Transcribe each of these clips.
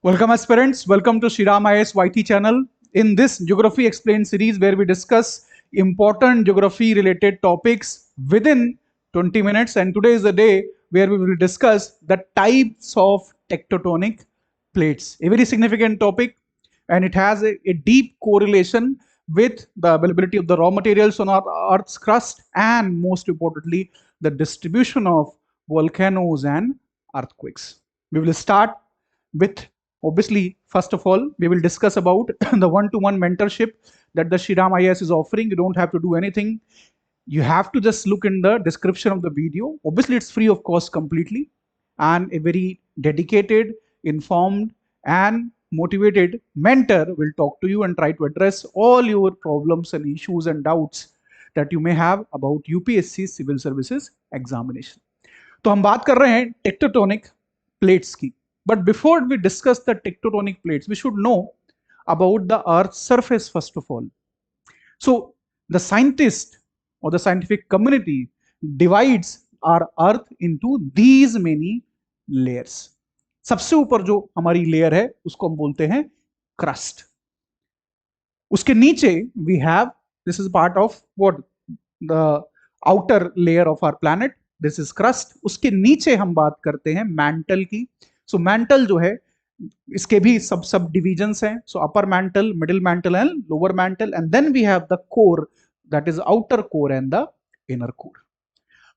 Welcome aspirants, welcome to Shriram IAS YT channel. In this Geography Explained series where we discuss important geography related topics within 20 minutes, and today is the day where we will discuss the types of tectonic plates. A very significant topic, and it has a deep correlation with the availability of the raw materials on our Earth's crust, and most importantly the distribution of volcanoes and earthquakes. We will start with, obviously, first of all, we will discuss about the one-to-one mentorship that the Shriram IAS is offering. You don't have to do anything. You have to just look in the description of the video. Obviously, it's free of cost completely, and a very dedicated, informed, and motivated mentor will talk to you and try to address all your problems and issues and doubts that you may have about UPSC Civil Services examination. तो हम बात कर रहे हैं टेक्टोटोनिक plates की. But before we discuss the tectonic plates, we should know about the Earth's surface first of all. So the scientist or the scientific community divides our Earth into these many layers. सबसे ऊपर जो हमारी layer है उसको हम बोलते हैं crust. उसके नीचे we have, this is part of what the outer layer of our planet, this is crust. उसके नीचे हम बात करते हैं मैंटल की. सो मैंटल जो है इसके भी सब डिविजन्स हैं. So upper mantle, middle mantle and lower mantle, and then we have the core, that is outer core and the inner core.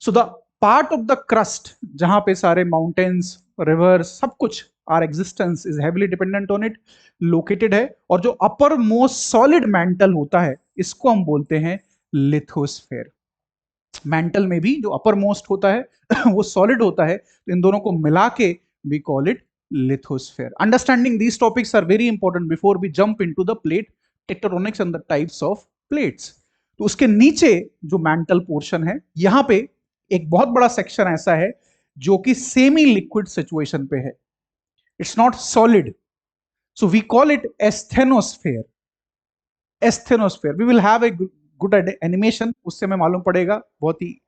So the part of the crust जहां पे सारे माउंटेन्स, रिवर्स, सब कुछ, are existence is heavily dependent on it, located है. और जो upper most solid mental होता है इसको हम बोलते हैं लिथोस्फेयर. मैंटल में भी जो अपर मोस्ट होता है वो सॉलिड होता है, तो इन दोनों को मिला के we call it lithosphere. Understanding these topics are very important before we jump into the plate tectonics and the types of plates. तो उसके नीचे जो मैंटल पोर्शन है, यहां पे एक बहुत बड़ा सेक्शन ऐसा है जो कि सेमी लिक्विड सिचुएशन पे है. It's not solid, so we call it asthenosphere. Asthenosphere, we will have a good animation, उससे हमें मालूम पड़ेगा, बहुत ही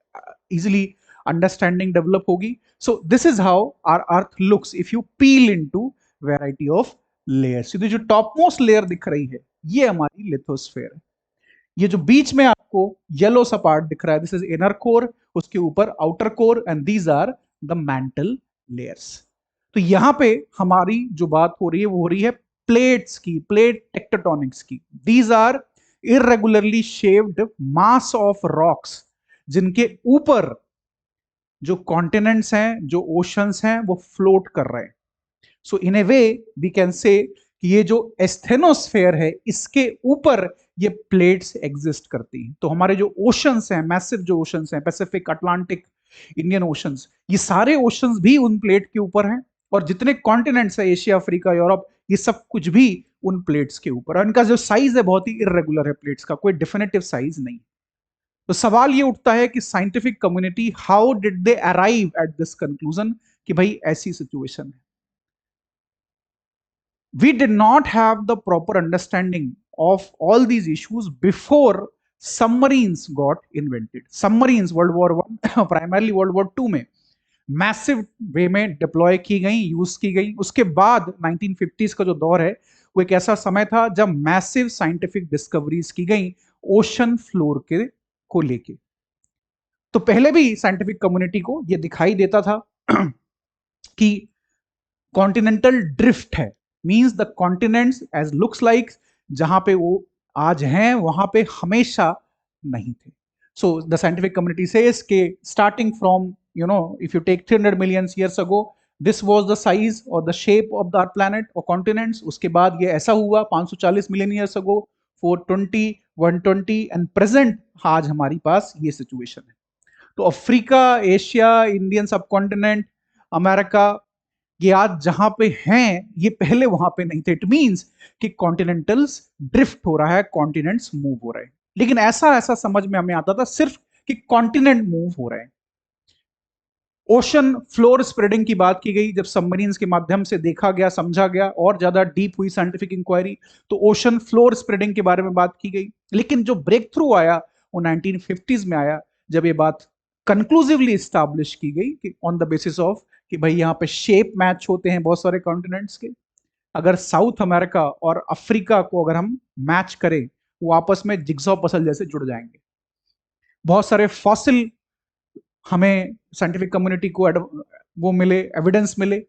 इजिली अंडरस्टैंडिंग डेवलप होगी. So this is how our earth looks if you peel into variety of layers. ये जो top most layer दिख रही है ये हमारी लिथोस्फेयर है. ये जो बीच में आपको येलो सा पार्ट दिख रहा है, दिस इज इनर कोर, उसके ऊपर outer core, and these are the mantle layers. तो यहां पे हमारी जो बात हो रही है वो हो रही है प्लेट्स की, प्लेट टेक्टोनिक्स की. These are irregularly shaped mass of rocks जिनके ऊपर जो कॉन्टिनेंट्स हैं, जो ओशंस हैं, वो फ्लोट कर रहे हैं. सो इन ए वे वी कैन से कि ये जो एस्थेनोस्फेयर है इसके ऊपर ये प्लेट्स एग्जिस्ट करती हैं. तो हमारे जो ओशंस हैं, मैसिव जो ओशंस हैं, पैसिफिक, अटलांटिक, इंडियन ओशंस, ये सारे ओशंस भी उन प्लेट के ऊपर हैं. और जितने कॉन्टिनेंट्स हैं, एशिया, अफ्रीका, यूरोप, ये सब कुछ भी उन प्लेट्स के ऊपर. और इनका जो साइज है बहुत ही इरेगुलर है प्लेट्स का, कोई डेफिनेटिव साइज नहीं. तो सवाल ये उठता है कि scientific community how did they arrive at this conclusion कि भाई ऐसी सिचुएशन है. We did not have the proper understanding of all these issues before submarines got invented. Submarines world war one, primarily world war two में massive way में deploy की गई, use की गई. उसके बाद 1950s का जो दौर है वो एक ऐसा समय था जब मैसिव साइंटिफिक डिस्कवरीज की गई ओशन फ्लोर के को लेके. तो पहले भी साइंटिफिक कम्युनिटी को यह दिखाई देता था कि कॉन्टिनेंटल ड्रिफ्ट है, means the continents edge looks like जहां पे वो आज हैं वहां पे हमेशा नहीं थे. So the scientific community says के starting from, you know, if you take 300 million years ago, this was the size or the shape of our planet or continents. उसके बाद ये ऐसा हुआ 540 million years ago, 420, 120, and present आज हमारी पास ये situation है. तो Africa, Asia, Indian subcontinent, America, ये आज जहां पे हैं ये पहले वहां पे नहीं थे. इट मींस कि कॉन्टिनेंटल्स ड्रिफ्ट हो रहा है, कॉन्टिनेंट्स मूव हो रहे हैं. लेकिन ऐसा समझ में हमें आता था सिर्फ कि कॉन्टिनेंट मूव हो रहे हैं. ओशन फ्लोर स्प्रेडिंग की बात की गई, जब सबमरीन्स के माध्यम से देखा गया, समझा गया, और ज्यादा डीप हुई साइंटिफिक इंक्वायरी, तो ओशन फ्लोर स्प्रेडिंग के बारे में बात की गई. लेकिन जो ब्रेक थ्रू आया वो 1950s में आया, जब ये बात कंक्लूसिवली स्टैब्लिश की गई कि ऑन द बेसिस ऑफ कि भाई यहाँ पे शेप मैच होते हैं बहुत सारे कॉन्टिनेंट्स के, अगर साउथ अमेरिका और अफ्रीका को अगर हम मैच करें, वो आपस में जिग्सॉ पजल जैसे जुड़ जाएंगे। बहुत सारे फॉसिल हमें साइंटिफिक कम्युनिटी को वो मिले, एविडेंस मिले,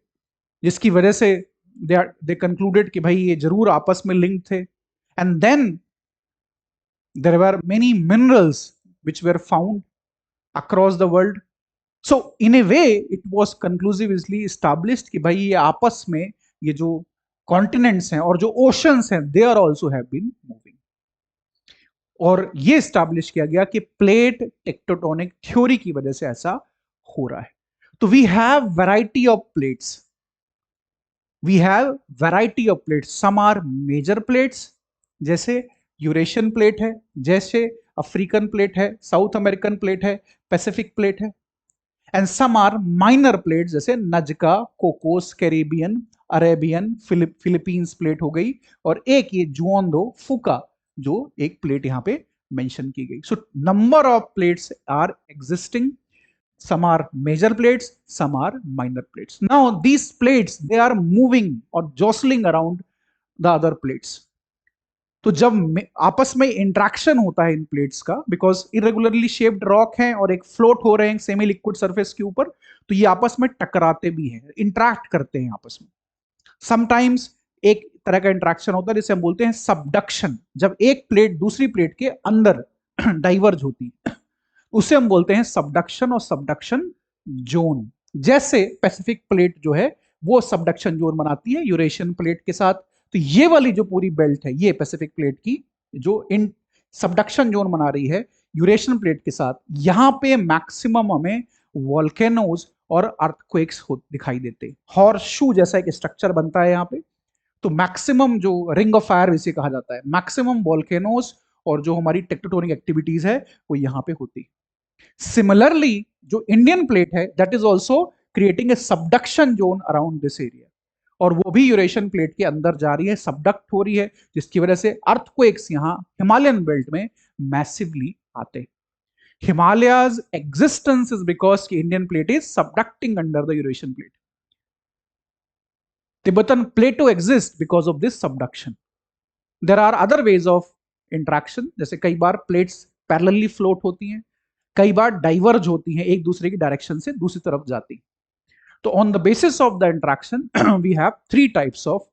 जिसकी वजह से दे कंक्लूडेड कि भाई ये जरूर आपस में लिंक थे। And then there were many minerals which were found across the world. So in a way it was conclusively established कि भाई ये आपस में ये जो कॉन्टिनेंट्स हैं और जो ओशंस हैं they are also have been moving. और ये स्टैब्लिश किया गया कि प्लेट टेक्टोटोनिक थ्योरी की वजह से ऐसा हो रहा है। तो we have variety of plates, we have variety of plates, some are major plates जैसे यूरेशियन प्लेट है, जैसे अफ्रीकन प्लेट है, साउथ अमेरिकन प्लेट है, पैसिफिक प्लेट है। And some are minor plates जैसे Nazca, Cocos, Caribbean, Arabian, Philippines plate हो गई, और एक ये जुआन-दो फुका जो एक प्लेट यहां पे मेंशन की गई। So number of plates are existing, some are major plates, some are minor plates. Now these plates they are moving or jostling around the other plates. तो जब आपस में इंट्रैक्शन होता है इन प्लेट्स का, बिकॉज इरेगुलरली शेप्ड रॉक हैं और एक फ्लोट हो रहे हैं सेमी लिक्विड सरफेस के ऊपर, तो ये आपस में टकराते भी हैं, इंट्रैक्ट करते हैं आपस में। समटाइम्स एक तरह का इंट्रैक्शन होता है जिसे हम बोलते हैं सबडक्शन, जब एक प्लेट दूसरी प्लेट के अंदर डाइवर्ज होती है, उसे हम बोलते हैं सबडक्शन और सबडक्शन जोन। जैसे पैसिफिक प्लेट जो है वो सबडक्शन जोन बनाती है यूरेशियन प्लेट के साथ, तो ये वाली जो पूरी बेल्ट है ये पैसिफिक प्लेट की जो इन सबडक्शन जोन बना रही है यूरेशियन प्लेट के साथ, यहां पे मैक्सिमम हमें वॉल्केनोज और अर्थक्वेक्स दिखाई देते। हॉर्स शू जैसा एक स्ट्रक्चर बनता है यहाँ पे, तो मैक्सिमम जो रिंग ऑफ फायर इसे कहा जाता है, मैक्सिमम वॉल्केनोज और जो हमारी टेक्टोनिक एक्टिविटीज है वो यहाँ पे होती। सिमिलरली जो इंडियन प्लेट है that is also creating a subduction zone around this area, और वो भी यूरेशियन प्लेट के अंदर जा रही है, सबडक्ट हो रही है, जिसकी वजह से अर्थक्वेक्स यहाँ हिमालयन बेल्ट में मैसिवली आते। Himalayas existence is because Indian plate is subducting under the Eurasian plate. Tibetan plateau exist because of this subduction. There are other ways of interaction, जैसे कई बार प्लेट्स पैरेलली फ्लोट होती हैं, कई बार diverge होती हैं, एक दूसरे की डायरेक्शन से दूसरी तरफ जाती। तो on the basis of the interaction we have three types of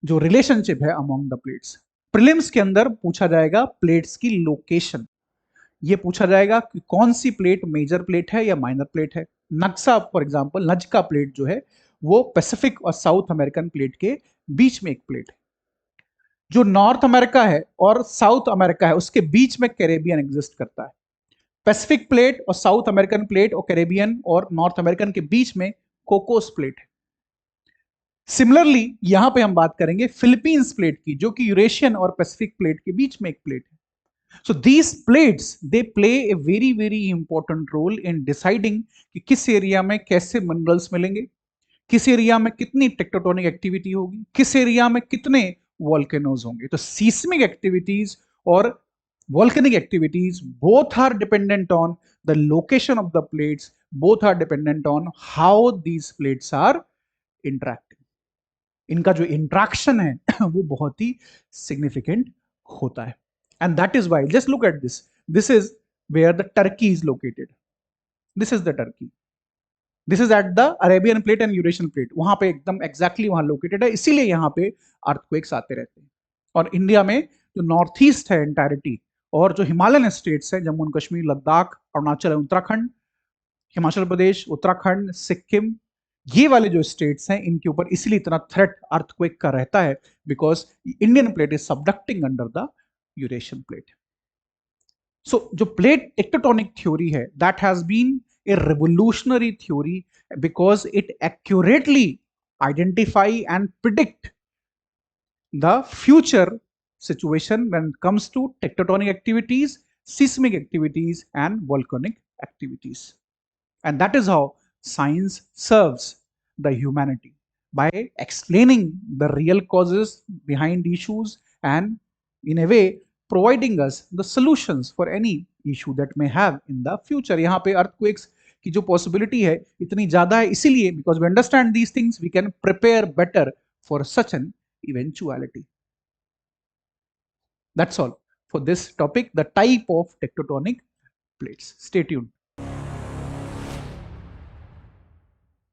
जो रिलेशनशिप है अमॉन्ग द प्लेट्स। प्रीलिम्स के अंदर पूछा जाएगा प्लेट्स की लोकेशन, ये पूछा जाएगा कि कौन सी प्लेट मेजर प्लेट है या माइनर प्लेट है। नक्सा फॉर एग्जांपल, नजका प्लेट जो है वो पैसिफिक और साउथ अमेरिकन प्लेट के बीच में एक प्लेट है। जो नॉर्थ अमेरिका है और साउथ अमेरिका है उसके बीच में कैरेबियन एग्जिस्ट करता है। पैसिफिक प्लेट और साउथ अमेरिकन प्लेट और कैरेबियन और नॉर्थ अमेरिकन के बीच में कोकोस प्लेट है। सिमिलरली यहां पे हम बात करेंगे फिलीपींस प्लेट की, जो कि यूरेशियन और पैसिफिक प्लेट के बीच में एक प्लेट है। So these plates they play a very important role in deciding कि किस एरिया में कैसे मिनरल्स मिलेंगे, किस एरिया में कितनी टेक्टोटोनिक एक्टिविटी होगी, किस एरिया में कितने वॉल्केनोज होंगे। तो सीस्मिक एक्टिविटीज और volcanic activities both are dependent on the location of the plates, both are dependent on how these plates are interacting. इनका जो इंट्रैक्शन है वो बहुत ही सिग्निफिकेंट होता है। And that is why, just look at this. This is where the Turkey is located. This is the Turkey. This is at the Arabian plate and Eurasian plate. वहां पे एकदम exactly वहां located है, इसीलिए यहाँ पे earthquakes आते रहते हैं। और इंडिया में जो नॉर्थ ईस्ट है entirety, और जो हिमालयन स्टेट्स हैं, जम्मू एंड कश्मीर, लद्दाख, अरुणाचल, उत्तराखंड, हिमाचल प्रदेश, उत्तराखंड, सिक्किम, ये वाले जो स्टेट्स हैं इनके ऊपर इसलिए इतना थ्रेट अर्थक्वेक का रहता है, because Indian plate is subducting under the Eurasian plate. So जो प्लेट टेक्टोटोनिक थ्योरी है that has been a revolutionary theory because it accurately identify and predict the future situation when it comes to tectonic activities, seismic activities, and volcanic activities. And that is how science serves the humanity by explaining the real causes behind issues and in a way providing us the solutions for any issue that may have in the future. यहाँ पे earthquakes की जो possibility है इतनी ज़्यादा है इसीलिए because we understand these things we can prepare better for such an eventuality. That's all for this topic, the type of tectonic plates. Stay tuned.